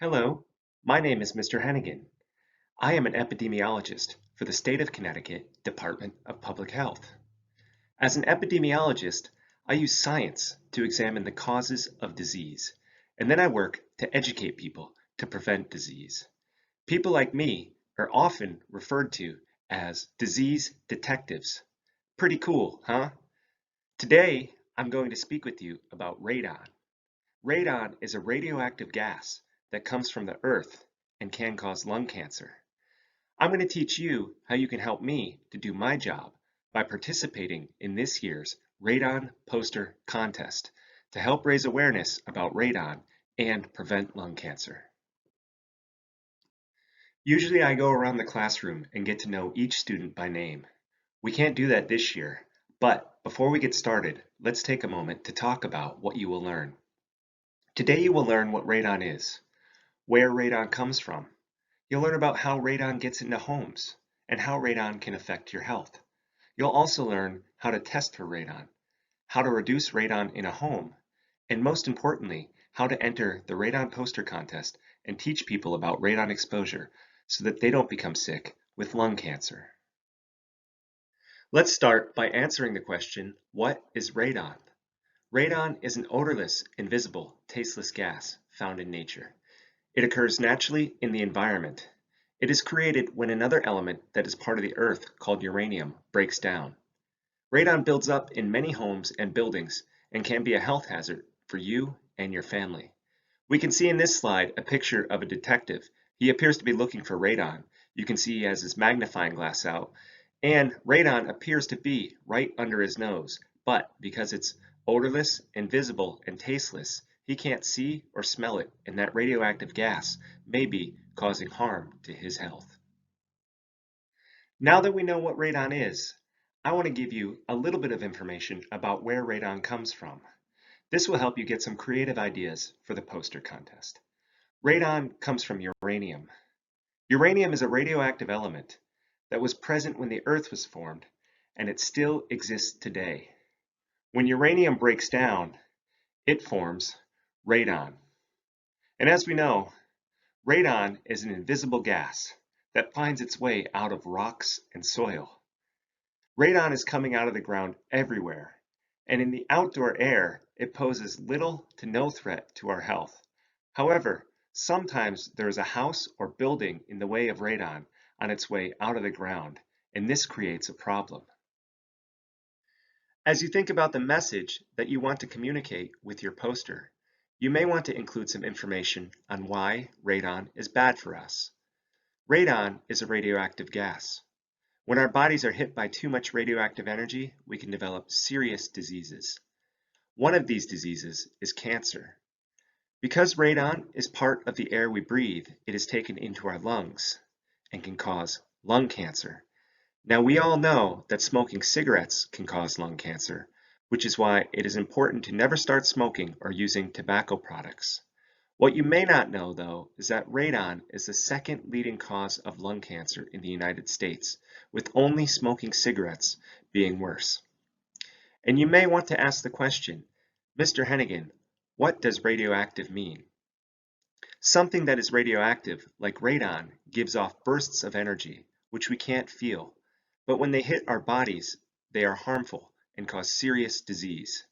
Hello, my name is Mr. Hennigan. I am an epidemiologist for the State of Connecticut Department of Public Health. As an epidemiologist, I use science to examine the causes of disease, and then I work to educate people to prevent disease. People like me are often referred to as disease detectives. Pretty cool, huh? Today, I'm going to speak with you about radon. Radon is a radioactive gas that comes from the earth and can cause lung cancer. I'm going to teach you how you can help me to do my job by participating in this year's Radon Poster Contest to help raise awareness about radon and prevent lung cancer. Usually I go around the classroom and get to know each student by name. We can't do that this year, but before we get started, let's take a moment to talk about what you will learn. Today you will learn what radon is, where radon comes from. You'll learn about how radon gets into homes and how radon can affect your health. You'll also learn how to test for radon, how to reduce radon in a home, and most importantly, how to enter the Radon Poster Contest and teach people about radon exposure so that they don't become sick with lung cancer. Let's start by answering the question, what is radon? Radon is an odorless, invisible, tasteless gas found in nature. It occurs naturally in the environment. It is created when another element that is part of the earth called uranium breaks down. Radon builds up in many homes and buildings and can be a health hazard for you and your family. We can see in this slide a picture of a detective. He appears to be looking for radon. You can see he has his magnifying glass out, and radon appears to be right under his nose, but because it's odorless, invisible, and tasteless, he can't see or smell it, and that radioactive gas may be causing harm to his health. Now that we know what radon is, I want to give you a little bit of information about where radon comes from. This will help you get some creative ideas for the poster contest. Radon comes from uranium. Uranium is a radioactive element that was present when the Earth was formed, and it still exists today. When uranium breaks down, it forms radon. And as we know, radon is an invisible gas that finds its way out of rocks and soil. Radon is coming out of the ground everywhere, and in the outdoor air, it poses little to no threat to our health. However, sometimes there is a house or building in the way of radon on its way out of the ground, and this creates a problem. As you think about the message that you want to communicate with your poster, you may want to include some information on why radon is bad for us. Radon is a radioactive gas. When our bodies are hit by too much radioactive energy, we can develop serious diseases. One of these diseases is cancer. Because radon is part of the air we breathe, it is taken into our lungs and can cause lung cancer. Now, we all know that smoking cigarettes can cause lung cancer, which is why it is important to never start smoking or using tobacco products. What you may not know, though, is that radon is the second leading cause of lung cancer in the United States, with only smoking cigarettes being worse. And you may want to ask the question, Mr. Hennigan, what does radioactive mean? Something that is radioactive, like radon, gives off bursts of energy, which we can't feel. But when they hit our bodies, they are harmful and cause serious disease.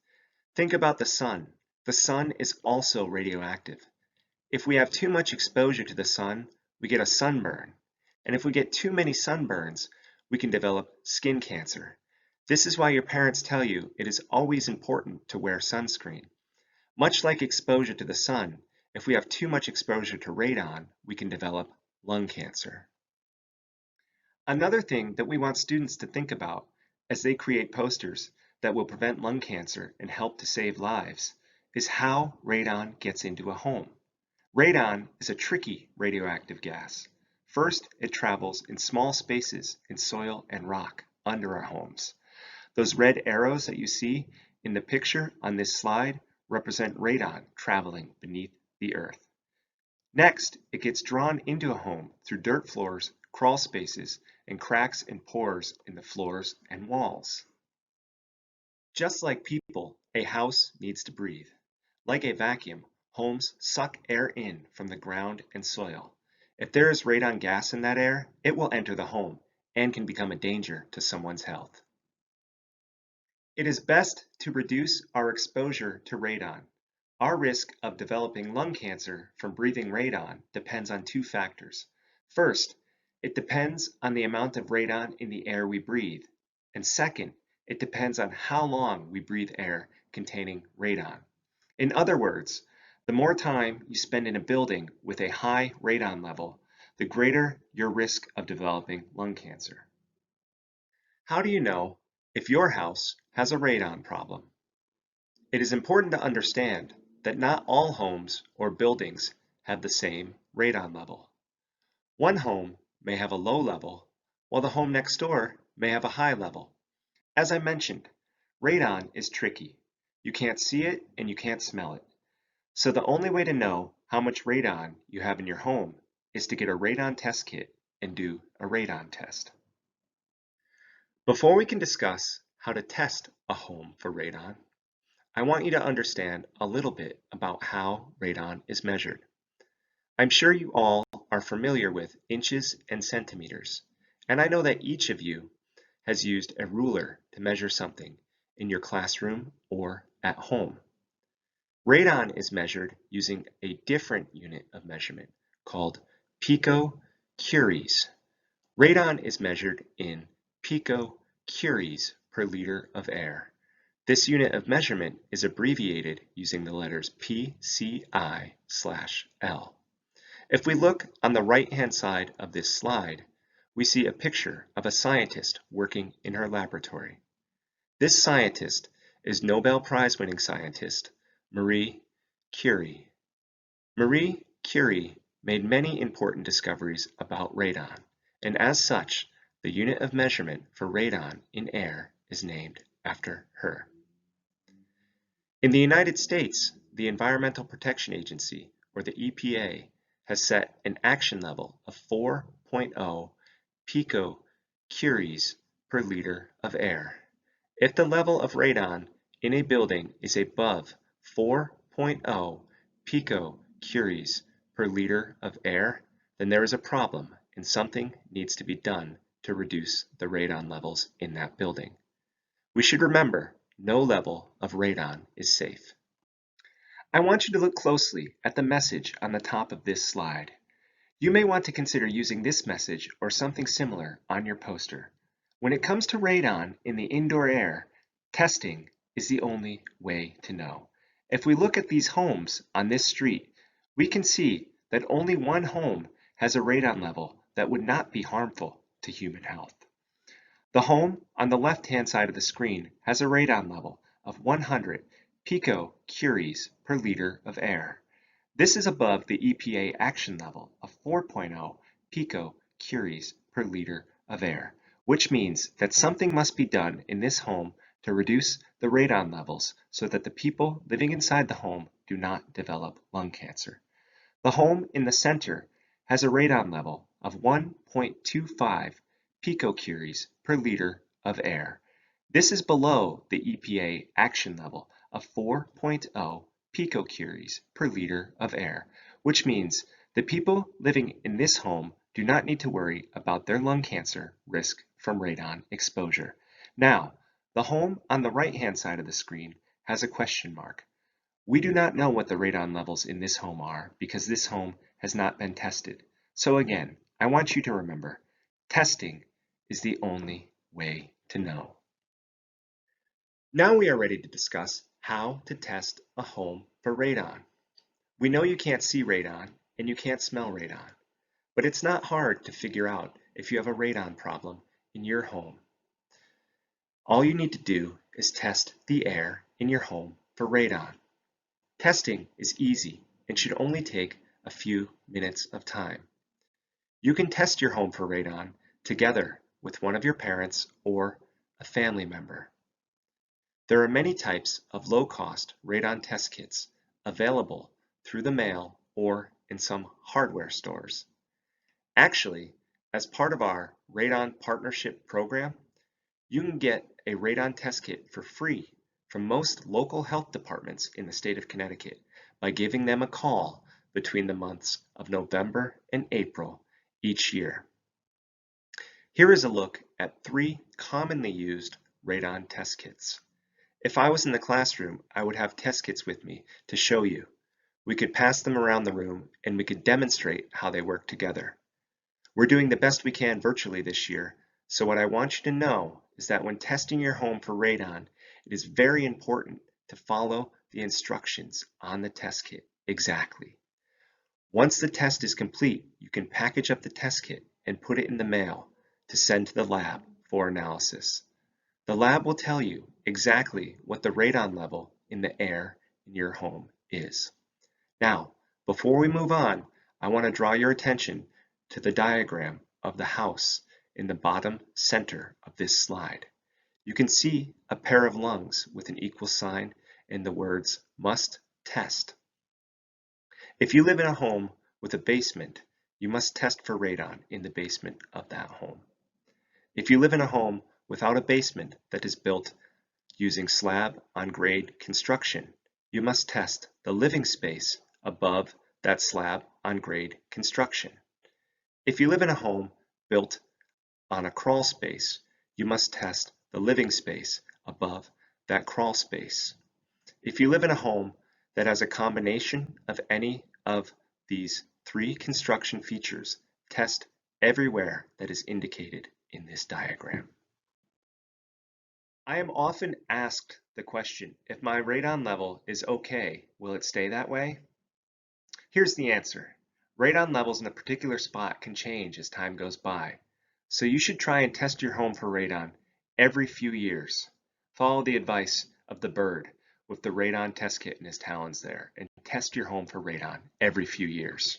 Think about the sun. The sun is also radioactive. If we have too much exposure to the sun, we get a sunburn. And if we get too many sunburns, we can develop skin cancer. This is why your parents tell you it is always important to wear sunscreen. Much like exposure to the sun, if we have too much exposure to radon, we can develop lung cancer. Another thing that we want students to think about as they create posters that will prevent lung cancer and help to save lives is how radon gets into a home. Radon is a tricky radioactive gas. First, it travels in small spaces in soil and rock under our homes. Those red arrows that you see in the picture on this slide represent radon traveling beneath the earth. Next, it gets drawn into a home through dirt floors, crawl spaces, and cracks and pores in the floors and walls. Just like people, a house needs to breathe. Like a vacuum, Homes suck air in from the ground and soil. If there is radon gas in that air, it will enter the home and can become a danger to someone's health. It is best to reduce our exposure to radon. Our risk of developing lung cancer from breathing radon depends on two factors. First, it depends on the amount of radon in the air we breathe. And second, it depends on how long we breathe air containing radon. In other words, the more time you spend in a building with a high radon level, the greater your risk of developing lung cancer. How do you know if your house has a radon problem? It is important to understand that not all homes or buildings have the same radon level. One home may have a low level, while the home next door may have a high level. As I mentioned, radon is tricky. You can't see it and you can't smell it. So the only way to know how much radon you have in your home is to get a radon test kit and do a radon test. Before we can discuss how to test a home for radon, I want you to understand a little bit about how radon is measured. I'm sure you all are familiar with inches and centimeters, and I know that each of you has used a ruler to measure something in your classroom or at home. Radon is measured using a different unit of measurement called picocuries. Radon is measured in picocuries per liter of air. This unit of measurement is abbreviated using the letters PCI/L. If we look on the right-hand side of this slide, we see a picture of a scientist working in her laboratory. This scientist is Nobel Prize-winning scientist Marie Curie. Marie Curie made many important discoveries about radon, and as such, the unit of measurement for radon in air is named after her. In the United States, the Environmental Protection Agency, or the EPA, has set an action level of 4.0 picocuries per liter of air. If the level of radon in a building is above 4.0 picocuries per liter of air, then there is a problem and something needs to be done to reduce the radon levels in that building. We should remember no level of radon is safe. I want you to look closely at the message on the top of this slide. You may want to consider using this message or something similar on your poster. When it comes to radon in the indoor air, testing is the only way to know. If we look at these homes on this street, we can see that only one home has a radon level that would not be harmful to human health. The home on the left-hand side of the screen has a radon level of 100 picocuries per liter of air. This is above the EPA action level of 4.0 picocuries per liter of air, which means that something must be done in this home to reduce the radon levels so that the people living inside the home do not develop lung cancer. The home in the center has a radon level of 1.25 picocuries per liter of air. This is below the EPA action level of 4.0 picocuries per liter of air, which means the people living in this home do not need to worry about their lung cancer risk from radon exposure. Now, the home on the right-hand side of the screen has a question mark. We do not know what the radon levels in this home are because this home has not been tested. So again, I want you to remember, testing is the only way to know. Now we are ready to discuss how to test a home for radon. We know you can't see radon and you can't smell radon, but it's not hard to figure out if you have a radon problem in your home. All you need to do is test the air in your home for radon. Testing is easy and should only take a few minutes of time. You can test your home for radon together with one of your parents or a family member. There are many types of low-cost radon test kits available through the mail or in some hardware stores. Actually, as part of our Radon Partnership Program, you can get a radon test kit for free from most local health departments in the state of Connecticut by giving them a call between the months of November and April each year. Here is a look at 3 commonly used radon test kits. If I was in the classroom, I would have test kits with me to show you. We could pass them around the room and we could demonstrate how they work together. We're doing the best we can virtually this year, so what I want you to know is that when testing your home for radon, it is very important to follow the instructions on the test kit exactly. Once the test is complete, you can package up the test kit and put it in the mail to send to the lab for analysis. The lab will tell you exactly what the radon level in the air in your home is. Now, before we move on, I want to draw your attention to the diagram of the house in the bottom center of this slide. You can see a pair of lungs with an equal sign and the words must test. If you live in a home with a basement, you must test for radon in the basement of that home. If you live in a home without a basement that is built using slab on grade construction, you must test the living space above that slab on grade construction. If you live in a home built on a crawl space, you must test the living space above that crawl space. If you live in a home that has a combination of any of these 3 construction features, test everywhere that is indicated in this diagram. I am often asked the question, if my radon level is okay, will it stay that way? Here's the answer. Radon levels in a particular spot can change as time goes by, so you should try and test your home for radon every few years. Follow the advice of the bird with the radon test kit in his talons there, and test your home for radon every few years.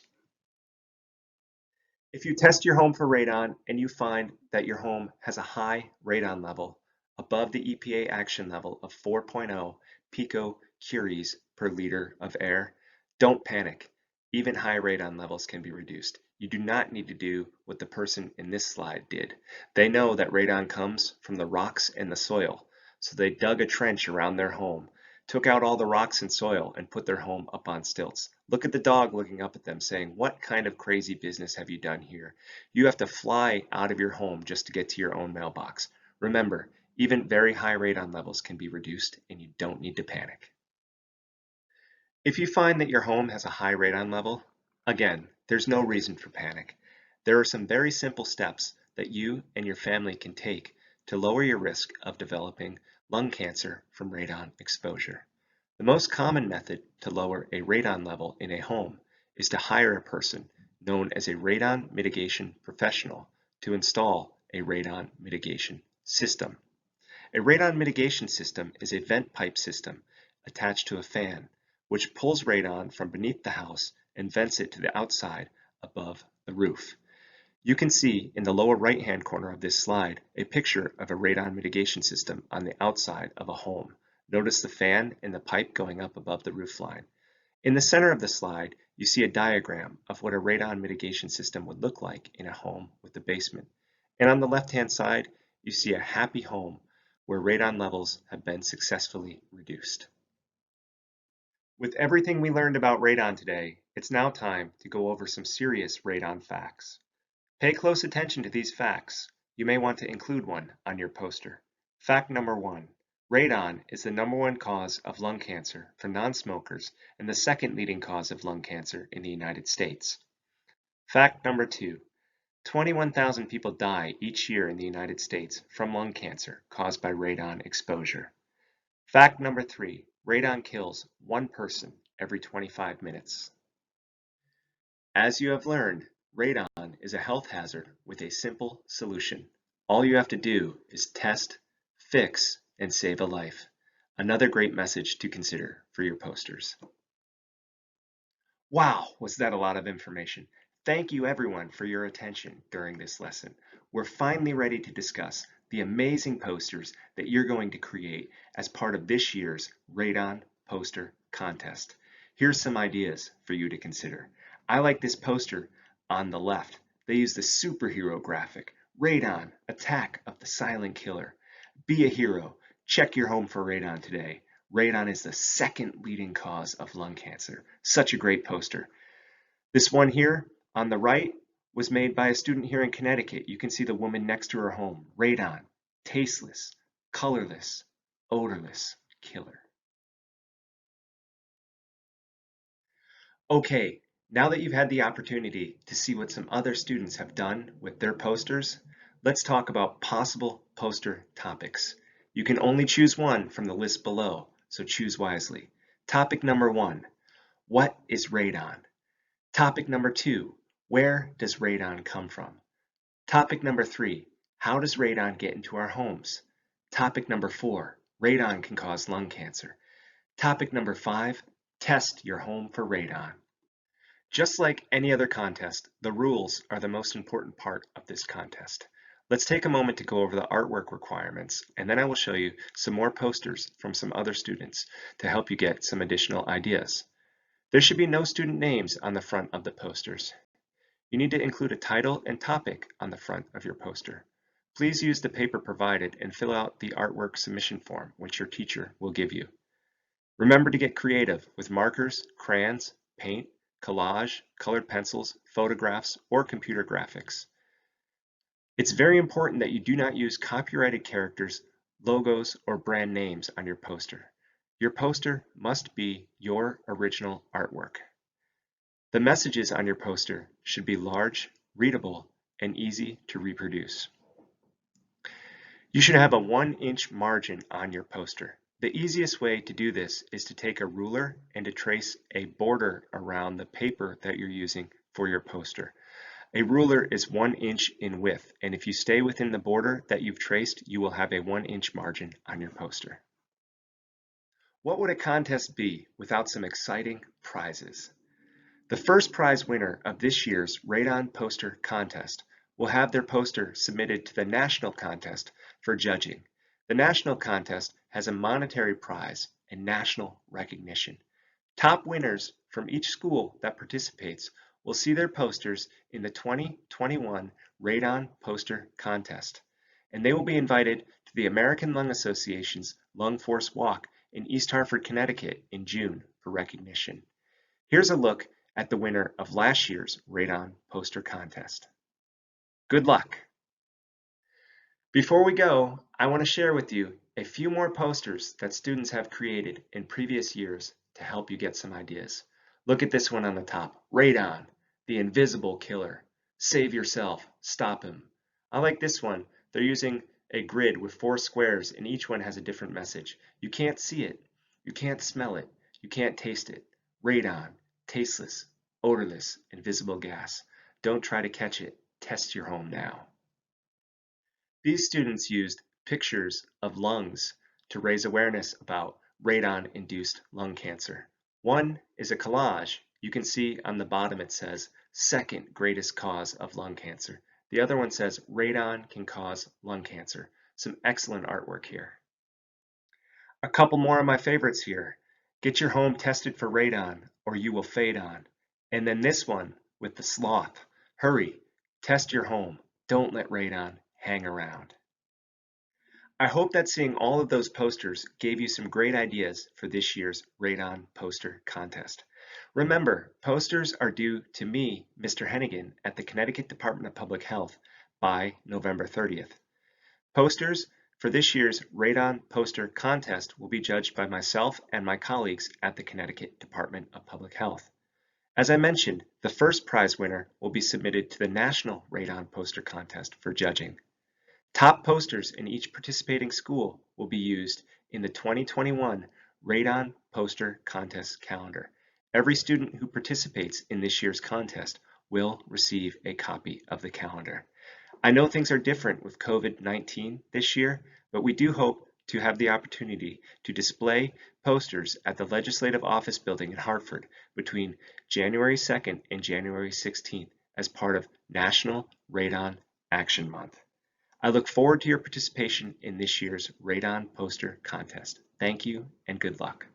If you test your home for radon and you find that your home has a high radon level above the EPA action level of 4.0 picocuries per liter of air, don't panic. Even high radon levels can be reduced. You do not need to do what the person in this slide did. They know that radon comes from the rocks and the soil, so they dug a trench around their home, took out all the rocks and soil, and put their home up on stilts. Look at the dog looking up at them saying, "What kind of crazy business have you done here? You have to fly out of your home just to get to your own mailbox." Remember, even very high radon levels can be reduced and you don't need to panic. If you find that your home has a high radon level, again, there's no reason for panic. There are some very simple steps that you and your family can take to lower your risk of developing lung cancer from radon exposure. The most common method to lower a radon level in a home is to hire a person known as a radon mitigation professional to install a radon mitigation system. A radon mitigation system is a vent pipe system attached to a fan, which pulls radon from beneath the house and vents it to the outside above the roof. You can see in the lower right-hand corner of this slide a picture of a radon mitigation system on the outside of a home. Notice the fan and the pipe going up above the roof line. In the center of the slide, you see a diagram of what a radon mitigation system would look like in a home with a basement. And on the left-hand side, you see a happy home where radon levels have been successfully reduced. With everything we learned about radon today, it's now time to go over some serious radon facts. Pay close attention to these facts. You may want to include one on your poster. Fact number 1. Radon is the #1 cause of lung cancer for non-smokers and the second leading cause of lung cancer in the United States. Fact number 2. 21,000 people die each year in the United States from lung cancer caused by radon exposure. Fact number 3. Radon kills 1 person every 25 minutes. As you have learned, radon is a health hazard with a simple solution. All you have to do is test, fix, and save a life. Another great message to consider for your posters. Wow, was that a lot of information? Thank you everyone for your attention during this lesson. We're finally ready to discuss the amazing posters that you're going to create as part of this year's Radon Poster Contest. Here's some ideas for you to consider. I like this poster on the left. They use the superhero graphic, Radon, Attack of the Silent Killer. Be a hero. Check your home for radon today. Radon is the second leading cause of lung cancer. Such a great poster. This one here on the right was made by a student here in Connecticut. You can see the woman next to her home. Radon, tasteless, colorless, odorless killer. Okay, now that you've had the opportunity to see what some other students have done with their posters, let's talk about possible poster topics. You can only choose one from the list below, so choose wisely. Topic number 1, what is radon? Topic number 2, where does radon come from? Topic number 3, how does radon get into our homes? Topic number 4, radon can cause lung cancer. Topic number 5, test your home for radon. Just like any other contest, the rules are the most important part of this contest. Let's take a moment to go over the artwork requirements, and then I will show you some more posters from some other students to help you get some additional ideas. There should be no student names on the front of the posters. You need to include a title and topic on the front of your poster. Please use the paper provided and fill out the artwork submission form, which your teacher will give you. Remember to get creative with markers, crayons, paint, collage, colored pencils, photographs, or computer graphics. It's very important that you do not use copyrighted characters, logos, or brand names on your poster. Your poster must be your original artwork. The messages on your poster should be large, readable, and easy to reproduce. You should have a 1-inch margin on your poster. The easiest way to do this is to take a ruler and to trace a border around the paper that you're using for your poster. A ruler is 1 inch in width, and if you stay within the border that you've traced, you will have a 1-inch margin on your poster. What would a contest be without some exciting prizes? The first prize winner of this year's Radon Poster Contest will have their poster submitted to the national contest for judging. The national contest has a monetary prize and national recognition. Top winners from each school that participates will see their posters in the 2021 Radon Poster Contest, and they will be invited to the American Lung Association's Lung Force Walk in East Hartford, Connecticut in June for recognition. Here's a look at the winner of last year's Radon Poster Contest. Good luck! Before we go, I want to share with you a few more posters that students have created in previous years to help you get some ideas. Look at this one on the top. Radon, the invisible killer. Save yourself, stop him. I like this one. They're using a grid with 4 squares and each one has a different message. You can't see it, you can't smell it, you can't taste it. Radon, tasteless, odorless, invisible gas. Don't try to catch it, test your home now. These students used pictures of lungs to raise awareness about radon-induced lung cancer. One is a collage. You can see on the bottom it says, second greatest cause of lung cancer. The other one says, radon can cause lung cancer. Some excellent artwork here. A couple more of my favorites here. Get your home tested for radon or you will fade on. And then this one with the sloth. Hurry, test your home. Don't let radon hang around. I hope that seeing all of those posters gave you some great ideas for this year's Radon Poster Contest. Remember, posters are due to me, Mr. Hennigan, at the Connecticut Department of Public Health by November 30th. Posters for this year's Radon Poster Contest will be judged by myself and my colleagues at the Connecticut Department of Public Health. As I mentioned, the first prize winner will be submitted to the National Radon Poster Contest for judging. Top posters in each participating school will be used in the 2021 Radon Poster Contest calendar. Every student who participates in this year's contest will receive a copy of the calendar. I know things are different with COVID-19 this year, but we do hope to have the opportunity to display posters at the Legislative Office Building in Hartford between January 2nd and January 16th as part of National Radon Action Month. I look forward to your participation in this year's Radon Poster Contest. Thank you and good luck.